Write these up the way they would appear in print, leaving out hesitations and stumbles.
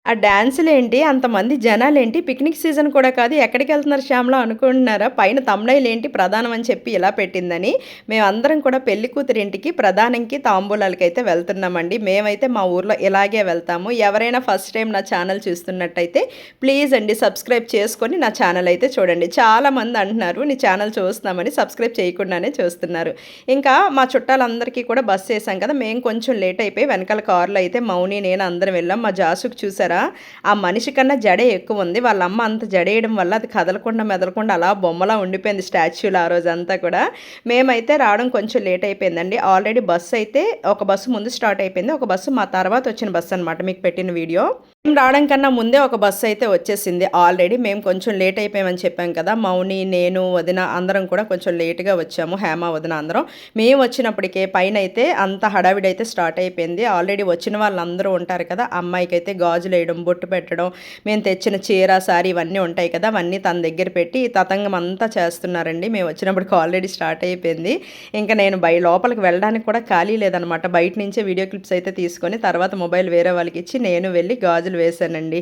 ఆ డాన్సులేంటి, అంతమంది జనాలేంటి, picnic season కూడా కాదు. ఎక్కడికెళ్తున్నారు శ్యామల అనుకుంటున్నారా? పైన థంబ్‌నెయిల్ ఏంటి ప్రధానం అని చెప్పి ఇలా పెట్టిందని. మేమందరం కూడా పెళ్లి కూతురింటికి ప్రధానంకి, తాంబూలాలకైతే వెళ్తున్నామండి. మేమైతే మా ఊర్లో ఇలాగే వెళ్తాము. ఎవరైనా ఫస్ట్ టైమ్ నా ఛానల్ చూస్తున్నట్టయితే ప్లీజ్ అండి సబ్స్క్రైబ్ చేసుకొని నా ఛానల్ అయితే చూడండి. చాలామంది అంటున్నారు నీ ఛానల్ చూస్తున్నామని సబ్స్క్రైబ్ చేయకుండానే చూస్తున్నారు. ఇంకా మా చుట్టాలందరికీ కూడా బస్ చేసాం కదా! మేము కొంచెం లేట్ అయిపోయి వెనకాల కారులో అయితే మౌని, నేను అందరం వెళ్ళాం. మా జాసుకి చూసారా ఆ మనిషి కన్నా జడే ఎక్కువుంది. వాళ్ళ అమ్మ అంత జడేయడం వల్ల అది కదలకుండా, మెదలకుండా అలా బొమ్మలా ఉండిపోయింది స్టాచ్యూలా ఆ రోజంతా కూడా. మేమైతే రావడం కొంచెం లేట్ అయిపోయిందండి. ఆల్రెడీ బస్సు అయితే ఒక బస్సు ముందు స్టార్ట్ అయిపోయింది. ఒక బస్సు మా తర్వాత వచ్చిన బస్సు అనమాట మీకు పెట్టిన వీడియో. మేము రావడం కన్నా ముందే ఒక బస్సు అయితే వచ్చేసింది ఆల్రెడీ. మేము కొంచెం లేట్ అయిపోయామని చెప్పాం కదా! మౌని, నేను, వదిన అందరం కూడా కొంచెం లేట్‌గా వచ్చాము. హేమ, వదిన అందరం. మేము వచ్చినప్పటికే పైనైతే అంత హడావిడైతే స్టార్ట్ అయిపోయింది. ఆల్రెడీ వచ్చిన వాళ్ళందరూ ఉంటారు కదా! అమ్మాయికైతే గాజులేయడం, బొట్టు పెట్టడం, మేము తెచ్చిన చీర, సారీ ఇవన్నీ ఉంటాయి కదా! అవన్నీ తన దగ్గర పెట్టి తతంగం అంతా చేస్తున్నారండి. మేము వచ్చినప్పటికి ఆల్రెడీ స్టార్ట్ అయిపోయింది. ఇంకా నేను లోపలికి వెళ్ళడానికి కూడా ఖాళీ లేదనమాట. బయట నుంచే వీడియో క్లిప్స్ అయితే తీసుకొని తర్వాత మొబైల్ వేరే వాళ్ళకిచ్చి నేను వెళ్ళి గాజులు వేశానండి.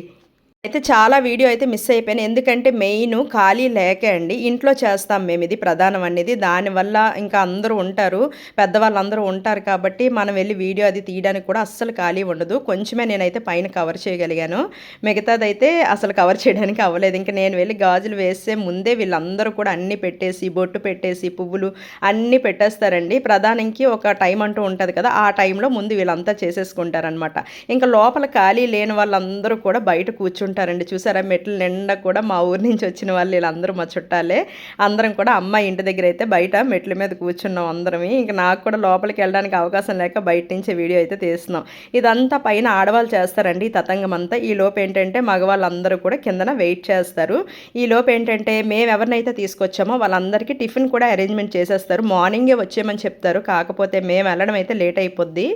అయితే చాలా వీడియో అయితే మిస్ అయిపోయాను. ఎందుకంటే మెయిన్ ఖాళీ లేకే అండి. ఇంట్లో చేస్తాం మేము ఇది ప్రధానం అనేది. దానివల్ల ఇంకా అందరూ ఉంటారు. పెద్దవాళ్ళందరూ ఉంటారు కాబట్టి మనం వెళ్లి వీడియో అది తీయడానికి కూడా అస్సలు ఖాళీ ఉండదు. కొంచెమే నేనైతే పైన కవర్ చేయగలిగాను. మిగతాదైతే అసలు కవర్ చేయడానికి అవ్వలేదు. ఇంక నేను వెళ్లి గాజులు వేసే ముందే వీళ్ళందరూ కూడా అన్నీ పెట్టేసి, బొట్టు పెట్టేసి, పువ్వులు అన్నీ పెట్టేస్తారండి. ప్రధానంకి ఒక టైం అంటూ ఉంటది కదా! ఆ టైంలో ముందు వీళ్ళంతా చేసేసుకుంటారనమాట. ఇంకా లోపల ఖాళీ లేని వాళ్ళందరూ కూడా బయట కూర్చుంటారు. ఉంటారండి చూసారా మెట్ల నిండా కూడా మా ఊరు నుంచి వచ్చిన వాళ్ళు వీళ్ళందరూ మా చుట్టాలే. అందరం కూడా అమ్మాయి ఇంటి దగ్గర అయితే బయట మెట్ల మీద కూర్చున్నాం అందరమే. ఇంక నాకు కూడా లోపలికి వెళ్ళడానికి అవకాశం లేక బయట నుంచే వీడియో అయితే తీస్తున్నాం. ఇదంతా పైన ఆడవాళ్ళు చేస్తారండి ఈ తతంగం అంతా. ఈ లోపు ఏంటంటే మగవాళ్ళందరూ కూడా కిందన వెయిట్ చేస్తారు. ఈ లోపు ఏంటంటే మేము ఎవరినైతే తీసుకొచ్చామో వాళ్ళందరికీ టిఫిన్ కూడా అరేంజ్మెంట్ చేసేస్తారు. మార్నింగే వచ్చేయమని చెప్తారు. కాకపోతే మేము వెళ్ళడం అయితే లేట్ అయిపోద్ది.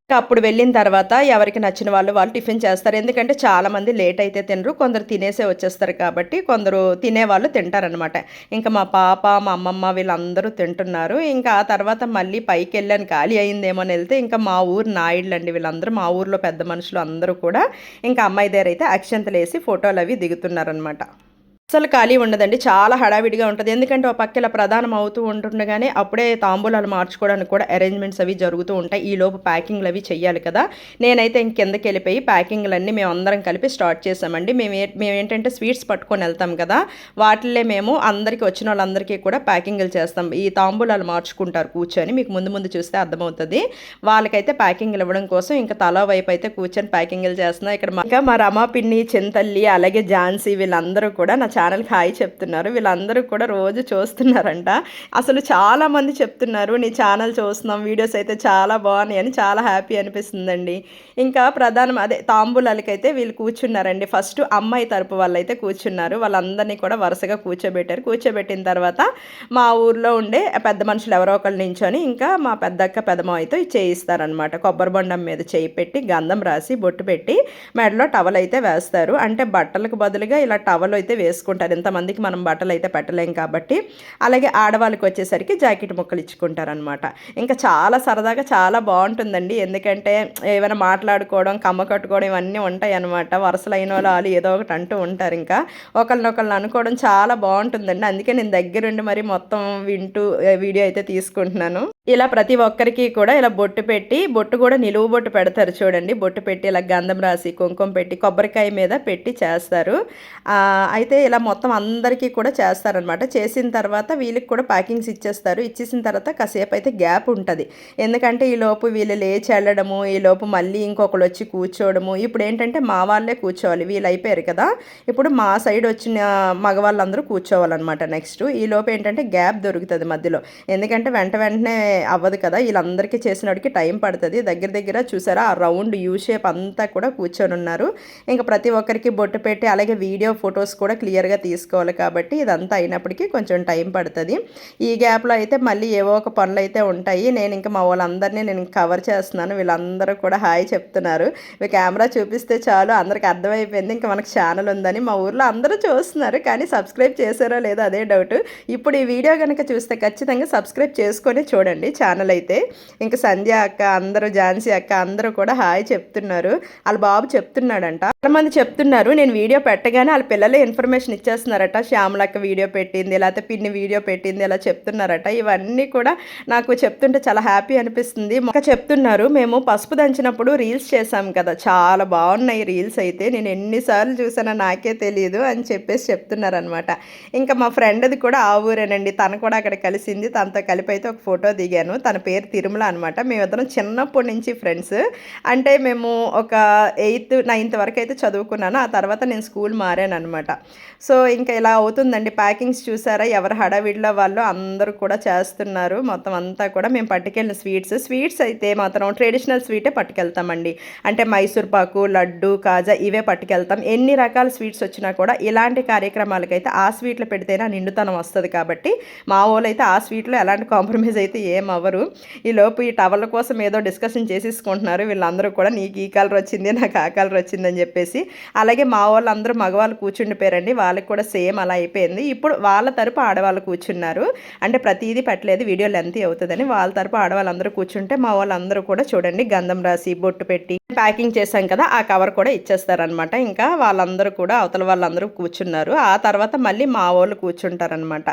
అప్పుడు వెళ్ళిన తర్వాత ఎవరికి నచ్చిన వాళ్ళు టిఫిన్ చేస్తారు. ఎందుకంటే చాలామంది లేట్ అయితే తినరు. కొందరు తినేసే వచ్చేస్తారు కాబట్టి కొందరు తినేవాళ్ళు తింటారనమాట. ఇంకా మా పాప, మా అమ్మమ్మ వీళ్ళందరూ తింటున్నారు. ఇంకా ఆ తర్వాత మళ్ళీ పైకెళ్ళాను ఖాళీ అయిందేమో అని వెళ్తే ఇంకా మా ఊరు నాయుడులండి వీళ్ళందరూ. మా ఊర్లో పెద్ద మనుషులు అందరూ కూడా ఇంకా అమ్మాయి దగ్గర అయితే అక్షంతలేసి ఫోటోలు అవి దిగుతున్నారనమాట. అస్సలు ఖాళీ ఉండదండి. చాలా హడావిడిగా ఉంటది. ఎందుకంటే ఓ పక్క ఇలా ప్రధానం అవుతూ ఉంటుండగానే అప్పుడే తాంబూలాలు మార్చుకోవడానికి కూడా అరేంజ్‌మెంట్స్ అవి జరుగుతూ ఉంటాయి. ఈలోపు ప్యాకింగ్‌లవి చెయ్యాలి కదా! నేనైతే ఇంక కిందకెళ్ళిపోయి ప్యాకింగ్‌లన్నీ మేమందరం కలిపి స్టార్ట్ చేశామండి. మేమేంటంటే స్వీట్స్ పట్టుకొని ఎళ్తాం కదా! వాటిల్లే మేము అందరికి వచ్చినోళ్ళందరికీ కూడా ప్యాకింగులు చేస్తాం. ఈ తాంబూలాలు మార్చుకుంటారు కూర్చొని. మీకు ముందు ముందు చూస్తే అర్థమవుతది. వాళ్ళకైతే ప్యాకింగులు ఇవ్వడం కోసం ఇంకా తలా వైపు అయితే కూర్చొని ప్యాకింగులు చేస్తున్నా. ఇక్కడ ఇంకా మా రమా పిన్ని, చింతల్లి అలాగే ఝాన్సీ వీళ్ళందరూ కూడా నా ఛానల్‌కి హాయ్ చెప్తున్నారు. వీళ్ళందరూ కూడా రోజు చూస్తున్నారంట. అసలు చాలామంది చెప్తున్నారు నీ ఛానల్ చూస్తున్నాం వీడియోస్ అయితే చాలా బాగున్నాయి అని. చాలా హ్యాపీ అనిపిస్తుందండి. ఇంకా ప్రధానం అదే తాంబూలాలకైతే వీళ్ళు కూర్చున్నారండి. ఫస్ట్ అమ్మాయి తరపు వాళ్ళైతే కూర్చున్నారు. వాళ్ళందరినీ కూడా వరుసగా కూర్చోబెట్టారు. కూర్చోబెట్టిన తర్వాత మా ఊర్లో ఉండే పెద్ద మనుషులు ఎవరో ఒకళ్ళు నించొని ఇంకా మా పెద్దక్క పెదమామతో చేయిస్తారనమాట. కొబ్బరి బొండం మీద చేయి పెట్టి గంధం రాసి బొట్టు పెట్టి మెడలో టవల్ అయితే వేస్తారు. అంటే బట్టలకు బదులుగా ఇలా టవల్ అయితే వేసుకుంటారు. ఇంతమందికి మనం బట్టలు అయితే పెట్టలేం కాబట్టి. అలాగే ఆడవాళ్ళకి వచ్చేసరికి జాకెట్ ముక్కలు ఇచ్చుకుంటారనమాట. ఇంకా చాలా సరదాగా చాలా బాగుంటుందండి. ఎందుకంటే ఏమైనా మాట్లాడుకోవడం, కమ్మ కట్టుకోవడం ఇవన్నీ ఉంటాయి అనమాట. వరుసలైన వాళ్ళు ఏదో ఒకటి అంటూ ఉంటారు. ఇంకా ఒకళ్ళనొకళ్ళని అనుకోవడం చాలా బాగుంటుందండి. అందుకే నేను దగ్గరుండి మరి మొత్తం వింటూ వీడియో అయితే తీసుకుంటున్నాను. ఇలా ప్రతి ఒక్కరికి కూడా ఇలా బొట్టు పెట్టి, బొట్టు కూడా నిలువు బొట్టు పెడతారు చూడండి. బొట్టు పెట్టి ఇలా గంధం రాసి కుంకుమ పెట్టి కొబ్బరికాయ మీద పెట్టి చేస్తారు. అయితే ఇలా మొత్తం అందరికీ కూడా చేస్తారనమాట. చేసిన తర్వాత వీళ్ళకి కూడా ప్యాకింగ్స్ ఇచ్చేస్తారు. ఇచ్చేసిన తర్వాత కాసేపు అయితే గ్యాప్ ఉంటుంది. ఎందుకంటే ఈలోపు వీళ్ళు లేచి వెళ్ళడము, ఈలోపు మళ్ళీ ఇంకొకరు వచ్చి కూర్చోవడము. ఇప్పుడు ఏంటంటే మా వాళ్ళే కూర్చోవాలి. వీళ్ళు అయిపోయారు కదా! ఇప్పుడు మా సైడ్ వచ్చిన మగవాళ్ళందరూ కూర్చోవాలన్నమాట నెక్స్ట్. ఈలోపు ఏంటంటే గ్యాప్ దొరుకుతుంది మధ్యలో. ఎందుకంటే వెంటనే అవ్వదు కదా! వీళ్ళందరికీ చేసినోడికి టైం పడుతుంది. దగ్గర దగ్గర చూసారా ఆ రౌండ్ యూ షేప్ అంతా కూడా కూర్చొని ఉన్నారు. ఇంకా ప్రతి ఒక్కరికి బొట్టు పెట్టి అలాగే వీడియో ఫొటోస్ కూడా క్లియర్గా తొందరగా తీసుకోవాలి కాబట్టి ఇదంతా అయినప్పటికీ కొంచెం టైం పడుతుంది. ఈ గ్యాప్లో అయితే మళ్ళీ ఏవో ఒక పనులు అయితే ఉంటాయి. నేను ఇంకా మా వాళ్ళందరినీ నేను కవర్ చేస్తున్నాను. వీళ్ళందరూ కూడా హాయ్ చెప్తున్నారు. కెమెరా చూపిస్తే చాలు అందరికి అర్థమైపోయింది ఇంకా మనకు ఛానల్ ఉందని. మా ఊర్లో అందరూ చూస్తున్నారు కానీ సబ్స్క్రైబ్ చేశారో లేదో అదే డౌట్. ఇప్పుడు ఈ వీడియో కనుక చూస్తే ఖచ్చితంగా సబ్స్క్రైబ్ చేసుకొని చూడండి ఛానల్ అయితే. ఇంకా సంధ్య అక్క అందరూ, ఝాన్సీ అక్క అందరూ కూడా హాయ్ చెప్తున్నారు. వాళ్ళ బాబు చెప్తున్నాడంట. చాలామంది చెప్తున్నారు నేను వీడియో పెట్టగానే వాళ్ళ పిల్లలే ఇన్ఫర్మేషన్ ఇచ్చేస్తున్నారట. శ్యామలక్క వీడియో పెట్టింది, లేకపోతే పిన్ని వీడియో పెట్టింది ఇలా చెప్తున్నారట. ఇవన్నీ కూడా నాకు చెప్తుంటే చాలా హ్యాపీ అనిపిస్తుంది. ఇంకా చెప్తున్నారు మేము పసుపు దంచినప్పుడు రీల్స్ చేసాం కదా, చాలా బాగున్నాయి రీల్స్ అయితే, నేను ఎన్నిసార్లు చూసానో నాకే తెలియదు అని చెప్పేసి చెప్తున్నారనమాట. ఇంకా మా ఫ్రెండ్ది కూడా ఆ ఊరేనండి, తను కూడా అక్కడ కలిసింది. తనతో కలిపి అయితే ఒక ఫోటో దిగాను. తన పేరు తిరుమల అనమాట. మేమిద్దరం చిన్నప్పటి నుంచి ఫ్రెండ్స్. అంటే మేము ఒక 8th 9th వరకు అయితే చదువుకున్నాను. ఆ తర్వాత నేను స్కూల్ మారాను అనమాట. సో ఇంకా ఇలా అవుతుందండి. ప్యాకింగ్స్ చూసారా, ఎవరు హడావిడిలో వాళ్ళు అందరూ కూడా చేస్తున్నారు. మొత్తం అంతా కూడా మేము పట్టుకెళ్ళిన స్వీట్స్ అయితే మాత్రం ట్రెడిషనల్ స్వీటే పట్టుకెళ్తామండి. అంటే మైసూర్ పాకు, లడ్డు, కాజా ఇవే పట్టుకెళ్తాం. ఎన్ని రకాల స్వీట్స్ వచ్చినా కూడా ఇలాంటి కార్యక్రమాలకైతే ఆ స్వీట్లు పెడితేనే నిండుతనం వస్తుంది కాబట్టి మా వాళ్ళు అయితే ఆ స్వీట్లో ఎలాంటి కాంప్రమైజ్ అయితే ఏం అవ్వరు. ఈలోపు ఈ టవల్ కోసం ఏదో డిస్కషన్ చేసేసుకుంటున్నారు వీళ్ళందరూ కూడా. నీకు ఈ కలర్ వచ్చింది, నాకు ఆ కలర్ వచ్చిందని చెప్పేసి. అలాగే మా వాళ్ళందరూ మగవాళ్ళు కూర్చుండిపోయారండి. వాళ్ళకి కూడా సేమ్ అలా అయిపోయింది. ఇప్పుడు వాళ్ళ తరపు ఆడవాళ్ళు కూర్చున్నారు. అంటే ప్రతిదీ పెట్టలేదు, వీడియో లెంత్ అవుతుందని వాళ్ళ తరపు ఆడవాళ్ళందరూ కూర్చుంటే మా వాళ్ళందరూ కూడా చూడండి గంధం రాసి బొట్టు పెట్టి ప్యాకింగ్ చేశాం కదా ఆ కవర్ కూడా ఇచ్చేస్తారనమాట. ఇంకా వాళ్ళందరూ కూడా అవతల వాళ్ళందరూ కూర్చున్నారు. ఆ తర్వాత మళ్ళీ మా వాళ్ళు కూర్చుంటారనమాట.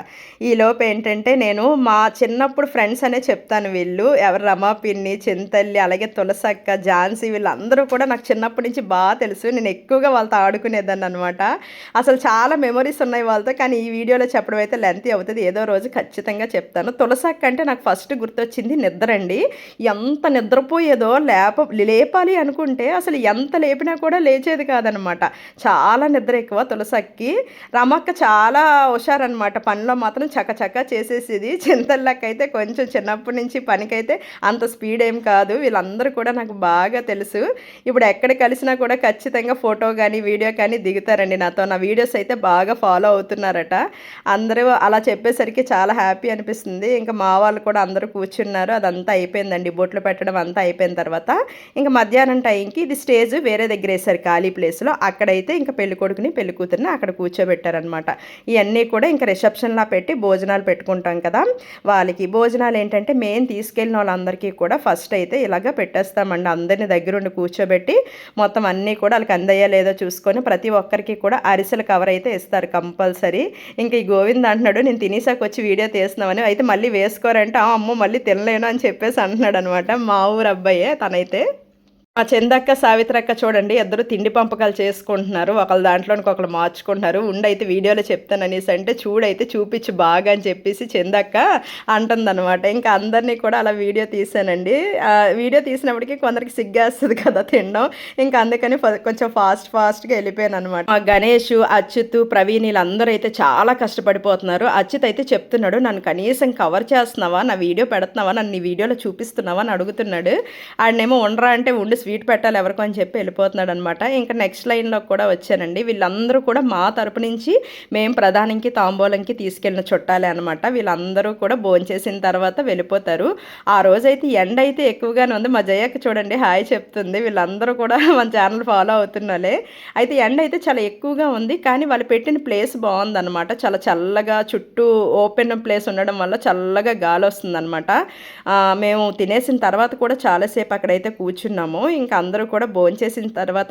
ఈలోపు ఏంటంటే నేను మా చిన్నప్పుడు ఫ్రెండ్స్ అనే చెప్తాను. వీళ్ళు ఎవరు, రమా పిన్ని, చింతల్లి, అలాగే తులసక్క, ఝాన్సీ వీళ్ళందరూ కూడా నాకు చిన్నప్పటి నుంచి బాగా తెలుసు. నేను ఎక్కువగా వాళ్ళతో ఆడుకునేదాన్ని అనమాట. అసలు చాలా మెమరీస్ ఉన్నాయి వాళ్ళతో. కానీ ఈ వీడియోలో చెప్పడం అయితే లెంతీ అవుతుంది, ఏదో రోజు ఖచ్చితంగా చెప్తాను. తులసక్క అంటే నాకు ఫస్ట్ గుర్తొచ్చింది నిద్ర అండి. ఎంత నిద్రపోయేదో, లేపాలి అనుకుంటే అసలు ఎంత లేపినా కూడా లేచేది కాదనమాట. చాలా నిద్ర ఎక్కువ తులసక్కి. రమక్క చాలా హుషారనమాట, పనిలో మాత్రం చకచకా చేసేసేది. చింతల్లకైతే కొంచెం చిన్నప్పటి నుంచి పనికైతే అంత స్పీడ్ ఏం కాదు. వీళ్ళందరూ కూడా నాకు బాగా తెలుసు. ఇప్పుడు ఎక్కడ కలిసినా కూడా ఖచ్చితంగా ఫోటో కానీ వీడియో కానీ దిగుతారండి నాతో. నా వీడియోస్ అయితే బాగా ఫాలో అవుతున్నారట. అందరూ అలా చెప్పేసరికి చాలా హ్యాపీ అనిపిస్తుంది. ఇంకా మా వాళ్ళు కూడా అందరూ కూర్చున్నారు. అదంతా అయిపోయిందండి, బొట్లు పెట్టడం అంతా అయిపోయిన తర్వాత ఇంకా మధ్యాహ్నం టైంకి ఇది స్టేజ్ వేరే దగ్గర వేసారు ఖాళీ ప్లేస్లో. అక్కడైతే ఇంకా పెళ్ళికొడుకుని పెళ్ళికూతురిని అక్కడ కూర్చోబెట్టారనమాట. ఇవన్నీ కూడా ఇంకా రిసెప్షన్లా పెట్టి భోజనాలు పెట్టుకుంటాం కదా, వాళ్ళకి భోజనాలు ఏంటంటే మేము తీసుకెళ్ళిన వాళ్ళందరికీ కూడా ఫస్ట్ అయితే ఇలాగ పెట్టేస్తామండి. అందరినీ దగ్గరుండి కూర్చోబెట్టి మొత్తం అన్నీ కూడా వాళ్ళకి అందయ్యా లేదో చూసుకొని ప్రతి ఒక్కరికి కూడా అరిసెల కవర్ అయితే ఇస్తారు కంపల్సరీ. ఇంకా ఈ గోవింద్ అంటున్నాడు నేను తినేసాక వచ్చి వీడియో తీస్తున్నామని. అయితే మళ్ళీ వేసుకోరంటే అమ్మో మళ్ళీ తినలేను అని చెప్పేసి అంటున్నాడు అనమాట. మా ఊరు అబ్బాయే తనైతే. మా చందక్క, సావిత్రక్క చూడండి ఇద్దరు తిండి పంపకాలు చేసుకుంటున్నారు. ఒకళ్ళ దాంట్లోనికి ఒకళ్ళు మార్చుకుంటున్నారు. ఉండైతే వీడియోలో చెప్తాననేసి అంటే చూడైతే చూపించు బాగా అని చెప్పేసి చందక్క అంటుందన్నమాట. ఇంకా అందరినీ కూడా అలా వీడియో తీసానండి. వీడియో తీసినప్పటికీ కొందరికి సిగ్గేస్తుంది కదా తినడం. ఇంకా అందుకని కొంచెం ఫాస్ట్గా వెళ్ళిపోయాను అనమాట. మా గణేష్, అచ్యుత్, ప్రవీణ్ వీళ్ళందరూ అయితే చాలా కష్టపడిపోతున్నారు. అచ్యుత్ అయితే చెప్తున్నాడు నన్ను కనీసం కవర్ చేస్తున్నావా, నా వీడియో పెడుతున్నావా, నన్ను నీ వీడియోలో చూపిస్తున్నావా అని అడుగుతున్నాడు. ఆడనేమో ఉండరా అంటే ఉండి స్వీట్ పెట్టాలి ఎవరికో అని చెప్పి వెళ్ళిపోతున్నాడు అనమాట. ఇంకా నెక్స్ట్ లైన్లో కూడా వచ్చానండి. వీళ్ళందరూ కూడా మా తరపు నుంచి మేము ప్రధానికి తాంబూలంకి తీసుకెళ్ళిన చుట్టాలే అనమాట. వీళ్ళందరూ కూడా భోంచేసిన తర్వాత వెళ్ళిపోతారు. ఆ రోజైతే ఎండ అయితే ఎక్కువగానే ఉంది. మా జయక్క చూడండి హాయ్ చెప్తుంది. వీళ్ళందరూ కూడా మన ఛానల్ ఫాలో అవుతున్నాలే. అయితే ఎండ అయితే చాలా ఎక్కువగా ఉంది కానీ వాళ్ళు పెట్టిన ప్లేస్ బాగుందన్నమాట. చాలా చల్లగా చుట్టూ ఓపెన్ ప్లేస్ ఉండడం వల్ల చల్లగా గాలి వస్తుందన్నమాట. మేము తినేసిన తర్వాత కూడా చాలాసేపు అక్కడైతే కూర్చున్నాము. ఇంకా అందరూ కూడా భోంచేసిన తర్వాత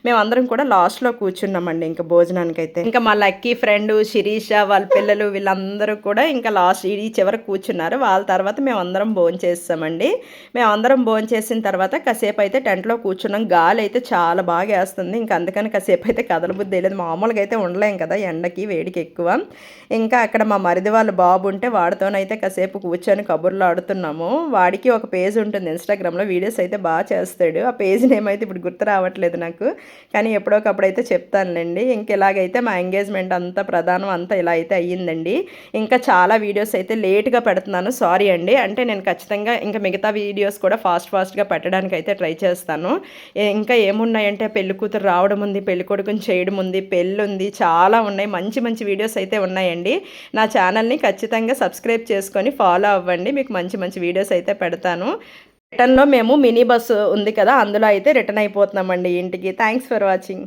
మేమందరం కూడా లాస్ట్లో కూర్చున్నామండి ఇంకా భోజనానికైతే. ఇంకా మా లక్కీ ఫ్రెండ్ శిరీష వాళ్ళ పిల్లలు వీళ్ళందరూ కూడా ఇంకా లాస్ట్ ఈ చివరికి కూర్చున్నారు. వాళ్ళ తర్వాత మేమందరం భోంచేస్తామండి. మేమందరం భోంచేసిన తర్వాత కాసేపు అయితే టెంట్లో కూర్చున్నాం. గాలి అయితే చాలా బాగా వేస్తుంది. ఇంకా అందుకని కాసేపు అయితే కదలబుద్ధి లేదు. మామూలుగా అయితే ఉండలేం కదా ఎండకి వేడికి ఎక్కువ. ఇంకా అక్కడ మా మరిది వాళ్ళ బాబు ఉంటే వాడితోనైతే కాసేపు కూర్చొని కబుర్లు ఆడుతున్నాము. వాడికి ఒక పేజ్ ఉంటుంది ఇన్స్టాగ్రామ్లో, వీడియోస్ అయితే బాగా చేస్తాం చేస్తాడు. ఆ పేజ్ నేమ్ అయితే ఇప్పుడు గుర్తు రావట్లేదు నాకు. కానీ ఎప్పుడోకప్పుడైతే చెప్తానులెండి. ఇలాగైతే మా ఎంగేజ్‌మెంట్ అంతా ప్రధానం అంతా ఇలా అయితే అయ్యిందండి. ఇంకా చాలా వీడియోస్ అయితే లేట్‌గా పెడుతున్నాను. సారీ అండి. అంటే నేను ఖచ్చితంగా ఇంకా మిగతా వీడియోస్ కూడా ఫాస్ట్‌గా పెట్టడానికైతే ట్రై చేస్తాను. ఇంకా ఏమున్నాయంటే పెళ్ళికూతురు రావడం ఉంది, పెళ్ళికొడుకుని చేయడం ఉంది, పెళ్ళుంది, చాలా ఉన్నాయి. మంచి మంచి వీడియోస్ అయితే ఉన్నాయండి. నా ఛానల్‌ని ఖచ్చితంగా సబ్స్క్రైబ్ చేసుకొని ఫాలో అవ్వండి. మీకు మంచి మంచి వీడియోస్ అయితే పెడతాను. రిటర్న్‌లో మేము మినీ బస్సు ఉంది కదా! అందులో అయితే రిటర్న్ అయిపోతున్నామండి ఇంటికి. Thanks for watching.